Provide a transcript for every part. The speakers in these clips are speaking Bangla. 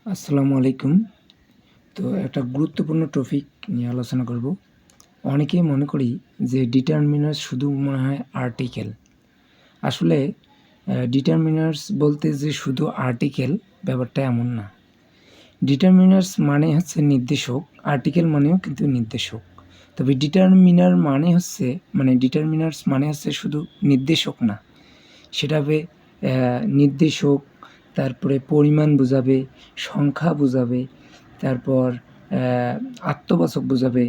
আসসালামু আলাইকুম। তো একটা গুরুত্বপূর্ণ টপিক নিয়ে আলোচনা করব। অনেকেই মনে করি যে ডিটারমিনার শুধু মনে হয় আর্টিকেল। আসলে ডিটারমিনার্স বলতে যে শুধু আর্টিকেল ব্যাপারটা এমন না। ডিটারমিনার্স মানে হচ্ছে নির্দেশক, আর্টিকেল মানেও কিন্তু নির্দেশক। তবে ডিটারমিনার্স মানে হচ্ছে শুধু নির্দেশক না। সেটা হবে নির্দেশক, তারপরে পরিমাণ বোঝাবে, সংখ্যা বোঝাবে, তারপর আত্মবাচক বোঝাবে,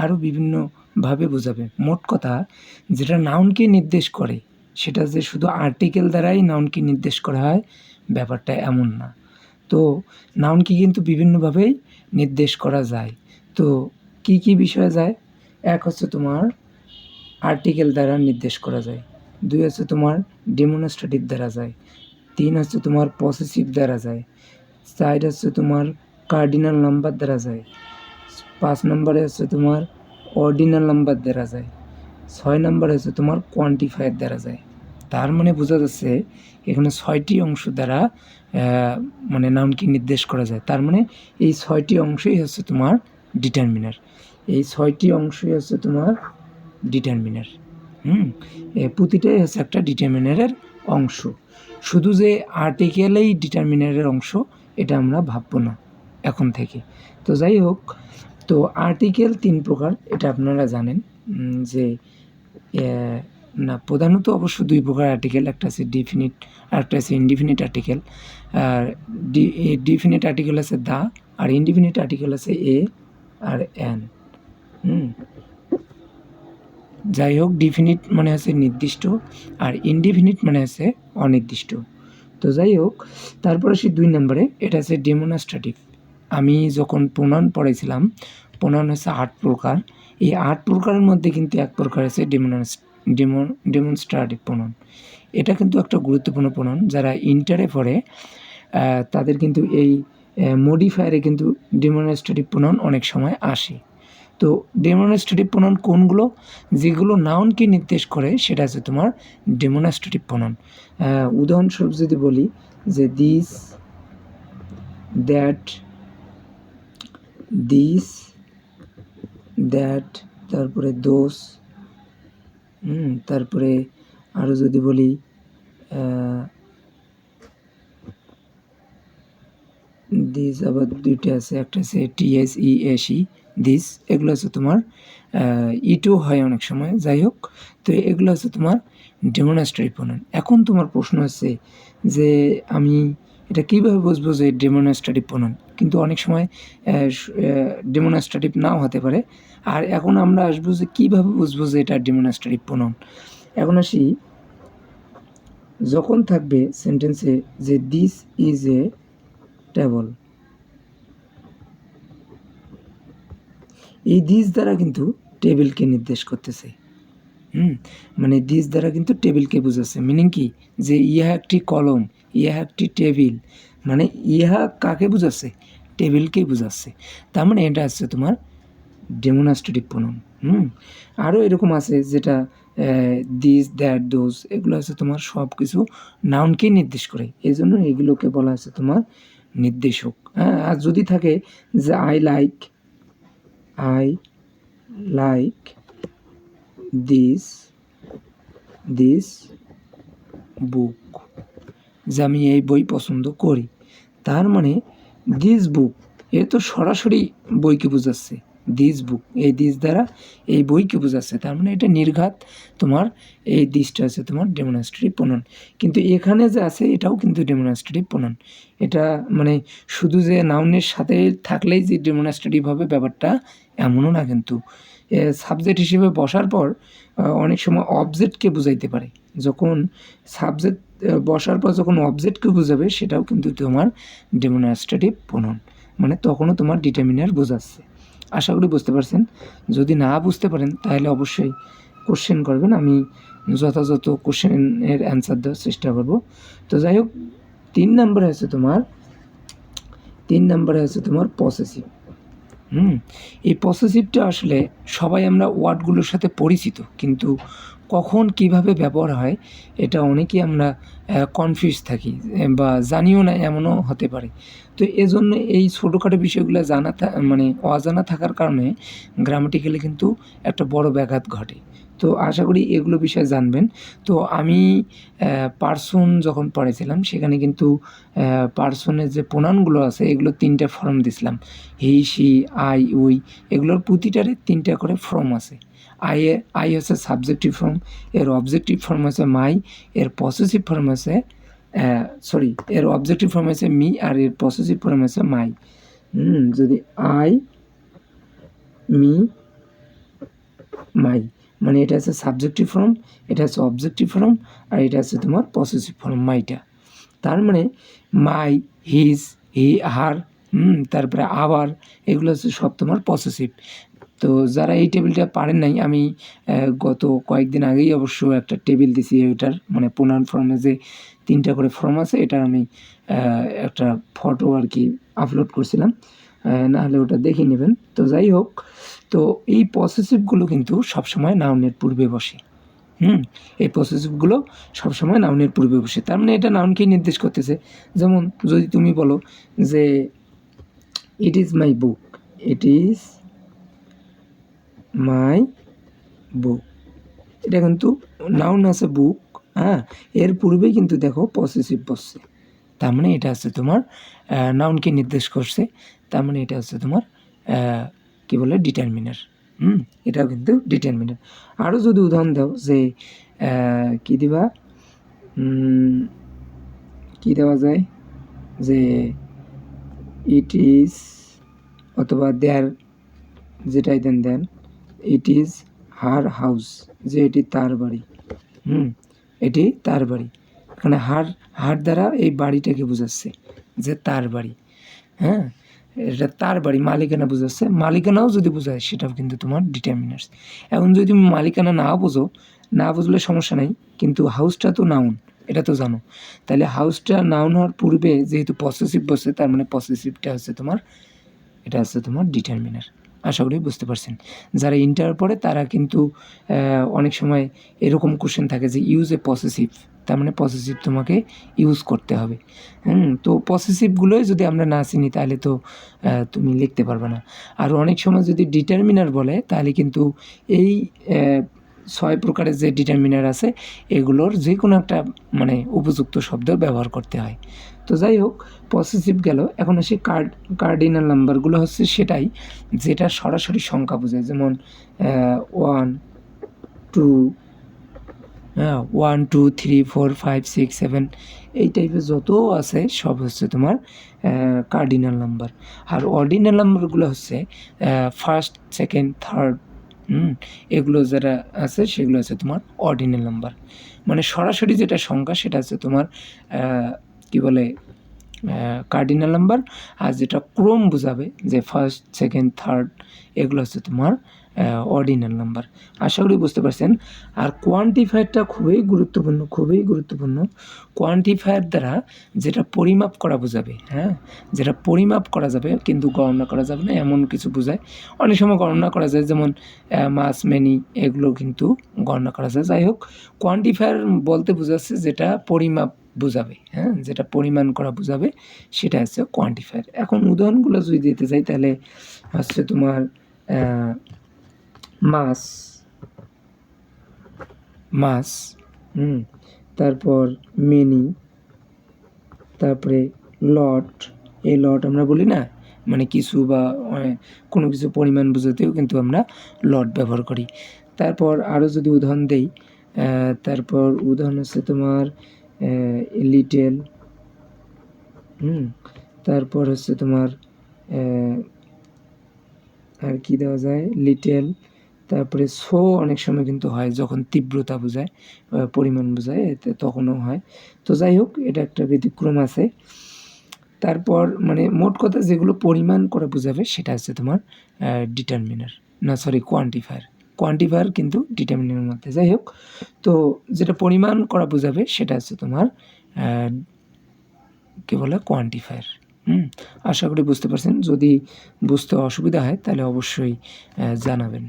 আরও বিভিন্নভাবে বোঝাবে। মোট কথা যেটা নাউনকে নির্দেশ করে সেটা যে শুধু আর্টিকেল দ্বারাই নাউনকে নির্দেশ করা হয় ব্যাপারটা এমন না। তো নাউনকে কিন্তু বিভিন্নভাবেই নির্দেশ করা যায়। তো কি কি বিষয়ে যায়? এক হচ্ছে তোমার আর্টিকেল দ্বারা নির্দেশ করা যায়। 2 হচ্ছে তোমার ডেমনস্ট্রেটিভ দ্বারা যায়। 3 হচ্ছে তোমার পসেসিভ দ্বারা যায়। 4 হচ্ছে তোমার কার্ডিনাল নাম্বার দ্বারা যায়। 5 নম্বরে হচ্ছে তোমার অর্ডিনাল নাম্বার দ্বারা যায়। 6 নম্বরে হচ্ছে তোমার কোয়ান্টিফায়ার দ্বারা যায়। তার মানে বোঝা যাচ্ছে এখানে 6টি অংশ দ্বারা নাউনকে নির্দেশ করা যায়। তার মানে এই 6টি অংশই হচ্ছে তোমার ডিটারমিনার। এই 6টি অংশই হচ্ছে তোমার ডিটারমিনার। প্রতিটাই হচ্ছে একটা ডিটারমিনারের অংশ। শুধু যে আর্টিকেলেই ডিটারমিনারের অংশ এটা আমরা ভাববো না এখন থেকে। তো যাই হোক, তো আর্টিকেল 3 প্রকার এটা আপনারা জানেন। যে না, প্রধানত অবশ্য 2 প্রকার আর্টিকেল, একটা আছে ডিফিনিট আর একটা আছে ইনডিফিনিট আর্টিকেল। আর ডিফিনিট আর্টিকেল আছে দা, আর ইনডিফিনিট আর্টিকেল আছে এ আর এন। যাই হোক, ডিফিনিট মানে হচ্ছে নির্দিষ্ট আর ইনডিফিনিট মানে হচ্ছে অনির্দিষ্ট। তো যাই হোক, তারপর আসি 2 নম্বরে, এটা হচ্ছে ডেমনস্ট্রেটিভ। আমি যখন প্রোনাউন পড়াইছিলাম, প্রোনাউন হচ্ছে 8 প্রকার। এই 8 প্রকারের মধ্যে কিন্তু এক প্রকার আছে ডেমনস্ট্রেটিভ প্রোনাউন। এটা কিন্তু একটা গুরুত্বপূর্ণ প্রোনাউন। যারা ইন্টারে পড়ে তাদের কিন্তু এই মডিফায়ারে কিন্তু ডেমনস্ট্রেটিভ প্রোনাউন অনেক সময় আসে। তো ডেমনস্ট্রেটিভ প্রোনাউন কোনগুলো? যেগুলো নাউনকে নির্দেশ করে সেটা হচ্ছে তোমার ডেমনস্ট্রেটিভ প্রোনাউন। উদাহরণস্বরূপ যদি বলি যে দিস, দ্যাট, তারপরে দোস, তারপরে আরও যদি বলি দিস, আবার 2টা আছে, একটা আছে TSESE, দিস। এগুলো হচ্ছে তোমার ইটু হয় অনেক সময়। যাই হোক, তো এগুলো হচ্ছে তোমার ডেমনস্ট্রেটিভ প্রোনাউন। এখন তোমার প্রশ্ন হচ্ছে যে আমি এটা কীভাবে বুঝবো যে ডেমনস্ট্রেটিভ প্রোনাউন? কিন্তু অনেক সময় ডেমনস্ট্রেটিভ নাও হতে পারে। আর এখন আমরা আসবো যে কীভাবে বুঝবো যে এটা ডেমনস্ট্রেটিভ প্রোনাউন। এখন আসি, যখন থাকবে সেন্টেন্সে যে দিস ইজ এ টেবল, এই দিস দ্বারা কিন্তু টেবিলকে নির্দেশ করতেছে। দিস দ্বারা কিন্তু টেবিলকে বোঝাচ্ছে। মিনিং কি? যে ইহা একটি কলম, ইহা একটি টেবিল, মানে ইহা কাকে বোঝাচ্ছে? টেবিলকেই বোঝাচ্ছে। তার মানে এটা হচ্ছে তোমার ডেমনস্ট্রেটিভ প্রোনাউন। আরও এরকম আছে যেটা দিস, দ্যাট, দোজ, এগুলো আছে তোমার সব কিছু নাউনকেই নির্দেশ করে। এই জন্য এগুলোকে বলা হচ্ছে তোমার নির্দেশক। আর যদি থাকে যে আই লাইক দিস বুক, যে আমি এই বই পছন্দ করি, তার মানে দিস বুক এ তো সরাসরি বইকে বোঝাচ্ছে। দিস বুক, এই দিস দ্বারা এই বইকে বোঝাচ্ছে। তার মানে এটা নির্ঘাত তোমার এই দিসটা আছে তোমার ডেমনস্ট্রেটিভ প্রোনাউন। কিন্তু এখানে যে আছে এটাও কিন্তু ডেমনস্ট্রেটিভ প্রোনাউন। এটা শুধু যে নাউনের সাথে থাকলেই যে ডেমনস্ট্রেটিভ হবে ব্যাপারটা এমনও না। কিন্তু সাবজেক্ট হিসেবে বসার পর অনেক সময় অবজেক্টকে বোঝাইতে পারে। যখন সাবজেক্ট বসার পর যখন অবজেক্টকে বোঝাবে সেটাও কিন্তু তোমার ডেমনস্ট্রেটিভ প্রোনাউন, তখনও তোমার ডিটারমিনার বোঝাচ্ছে। আশা করি বুঝতে পারছেন। যদি না বুঝতে পারেন তাহলে অবশ্যই কোশ্চেন করবেন, আমি যথাযথ কোশ্চেনের অ্যান্সার দেওয়ার চেষ্টা করব। তো যাই হোক, 3 নম্বরে আছে তোমার পসেসিভ। এই পসেসিভটা আসলে সবাই আমরা ওয়ার্ডগুলোর সাথে পরিচিত, কিন্তু কখন কিভাবে ব্যবহার হয় এটা অনেকেই আমরা কনফিউজ থাকি বা জানিও না, এমনও হতে পারে। তো এজন্য এই ছোটোখাটো বিষয়গুলো মানে অজানা থাকার কারণে গ্রামাটিক্যালি কিন্তু একটা বড় ব্যাঘাত ঘটে। তো আশা করি এগুলো বিষয়ে জানবেন। তো আমি পার্সন যখন পড়েছিলাম সেখানে কিন্তু পার্সনের যে প্রোনাউনগুলো আছে এগুলো ৩টা ফর্ম দিছিলাম। হি, শি, আই, উই, এগুলোর প্রতিটারে ৩টা করে ফর্ম আছে। আই হচ্ছে সাবজেক্টিভ ফর্ম, এর অবজেক্টিভ ফর্ম হচ্ছে মাই, এর পসেসিভ ফর্ম হচ্ছে এর অবজেক্টিভ ফর্ম হচ্ছে মি, আর এর পসেসিভ ফর্ম হচ্ছে মাই। যদি আই, মি, মাই, মানে এটা হচ্ছে সাবজেক্টিভ ফর্ম, এটা হচ্ছে অবজেক্টিভ ফর্ম, আর এটা হচ্ছে তোমার পসেসিভ ফর্ম মাইটা। তার মানে মাই, হিজ, হি, হার, তারপরে আবার, এগুলো হচ্ছে সব তোমার পসেসিভ। তো যারা এই টেবিলটা পারেন নাই, আমি গত কয়েকদিন আগেই অবশ্য একটা টেবিল দিছি এটার, মানে প্রোনাউন ফর্মে যে 3টা করে ফর্ম আছে এটার আমি একটা ফটো আর কি আপলোড করছিলাম, নাহলে ওটা দেখে নেবেন। তো যাই হোক, তো এই পসেসিভগুলো কিন্তু সবসময় নাউনের পূর্বে বসে। এই পসেসিভগুলো সবসময় নাউনের পূর্বে বসে, তার মানে এটা নাউনকেই নির্দেশ করতেছে। যেমন যদি তুমি বলো যে it is my book, it is my বুক, এটা কিন্তু নাউন আছে বুক, হ্যাঁ, এর পূর্বেই কিন্তু দেখো পসেসিভ বসছে, তার মানে এটা হচ্ছে তোমার নাউনকে নির্দেশ করছে, তার মানে এটা হচ্ছে তোমার কি বলে ডিটারমিনার। এটাও কিন্তু ডিটারমিনার। আরও যদি উদাহরণ দাও যে কি দিবা, কি দেওয়া যায়, যে ইট ইজ অথবা দেয়ার, যেটাই দেন ইট ইজ হার হাউস, যে এটি তার বাড়ি। এটি তার বাড়ি, এখানে হার দ্বারা এই বাড়িটাকে বোঝাচ্ছে যে তার বাড়ি, হ্যাঁ, এটা তার বাড়ি, মালিকানা বোঝাচ্ছে। মালিকানাও যদি বোঝায় সেটাও কিন্তু তোমার ডিটারমিনার্স। এখন যদি তুমি মালিকানা না বুঝলে সমস্যা নাই, কিন্তু হাউসটা তো নাউন, এটা তো জানো, তাহলে হাউসটা নাউন হওয়ার পূর্বে যেহেতু পসেসিভ বসে, তার মানে পসেসিভটা হচ্ছে তোমার, এটা হচ্ছে তোমার ডিটারমিনার। আশা করি বুঝতে পারছেন। যারা ইন্টার পড়ে তারা কিন্তু অনেক সময় এরকম কোশ্চেন থাকে যে ইউজ এ পসেসিভ, তার মানে পসেসিভ তোমাকে ইউজ করতে হবে। তো পসেসিভগুলোই যদি আমরা না চিনি তাহলে তো তুমি লিখতে পারবে না। আর অনেক সময় যদি ডিটারমিনার বলে তাহলে কিন্তু এই 6 প্রকারের যে ডিটারমিনার আছে এগুলোর যে কোনো একটা মানে উপযুক্ত শব্দ ব্যবহার করতে হয়। তো যাই হোক, পসেসিভ গেল। এখন আসি কার্ডিনাল নাম্বারগুলো হচ্ছে সেটাই যেটা সরাসরি সংখ্যা বোঝায়, যেমন 1, 2, 1, 2, 3, 4, 5, 6, 7, এই টাইপের যত আছে সব হচ্ছে তোমার কার্ডিনাল নাম্বার। আর অর্ডিনাল নাম্বারগুলো হচ্ছে ফার্স্ট, সেকেন্ড, থার্ড, এগুলো যারা আছে সেগুলো হচ্ছে তোমার অর্ডিনাল নাম্বার। মানে সরাসরি যেটা সংখ্যা সেটা হচ্ছে তোমার কি বলে কার্ডিনাল নাম্বার, আর যেটা ক্রম বোঝাবে যে ফার্স্ট, সেকেন্ড, থার্ড, এগুলো হচ্ছে তোমার অর্ডিনাল নাম্বার। আশা করি বুঝতে পারছেন। আর কোয়ান্টিফায়ারটা খুবই গুরুত্বপূর্ণ। কোয়ান্টিফায়ার দ্বারা যেটা পরিমাপ করা বোঝাবে, হ্যাঁ, যেটা পরিমাপ করা যাবে কিন্তু গণনা করা যাবে না এমন কিছু বোঝায়। অনেক সময় গণনা করা যায়, যেমন মাস, মেনি, এগুলো কিন্তু গণনা করা যায়। যাই হোক, কোয়ান্টিফায়ার বলতে বোঝাচ্ছে যেটা পরিমাপ বোঝাবে, হ্যাঁ, যেটা পরিমাণ করা বোঝাবে সেটা হচ্ছে কোয়ান্টিফায়ার। এখন উদাহরণগুলো যদি দিতে যাই তাহলে হচ্ছে তোমার মাস, তারপর মেনি, তারপরে লট, এই লট আমরা বলি না, মানে কিছু বা কোনো কিছু পরিমাণ বোঝাতেও কিন্তু আমরা লট ব্যবহার করি। তারপর আরও যদি উদাহরণ দেই, তারপর উদাহরণ হচ্ছে তোমার লিটেল, তারপর হচ্ছে তোমার আর কি দেওয়া যায়, লিটেল, তারপরে সো অনেক সময় কিন্তু হয় যখন তীব্রতা বোঝায়, পরিমাণ বোঝায়, তখনও হয়। তো যাই হোক, এটা একটা ব্যতিক্রম আছে। তারপর মানে মোট কথা যেগুলো পরিমাণ করা বোঝাবে সেটা হচ্ছে তোমার কোয়ান্টিফায়ার কিন্তু ডিটারমিনারের মধ্যে। যাই হোক, তো যেটা পরিমাণ করা বোঝাবে সেটা হচ্ছে তোমার কি বলে কোয়ান্টিফায়ার। আশা করি বুঝতে পারছেন। যদি বুঝতে অসুবিধা হয় তাহলে অবশ্যই জানাবেন।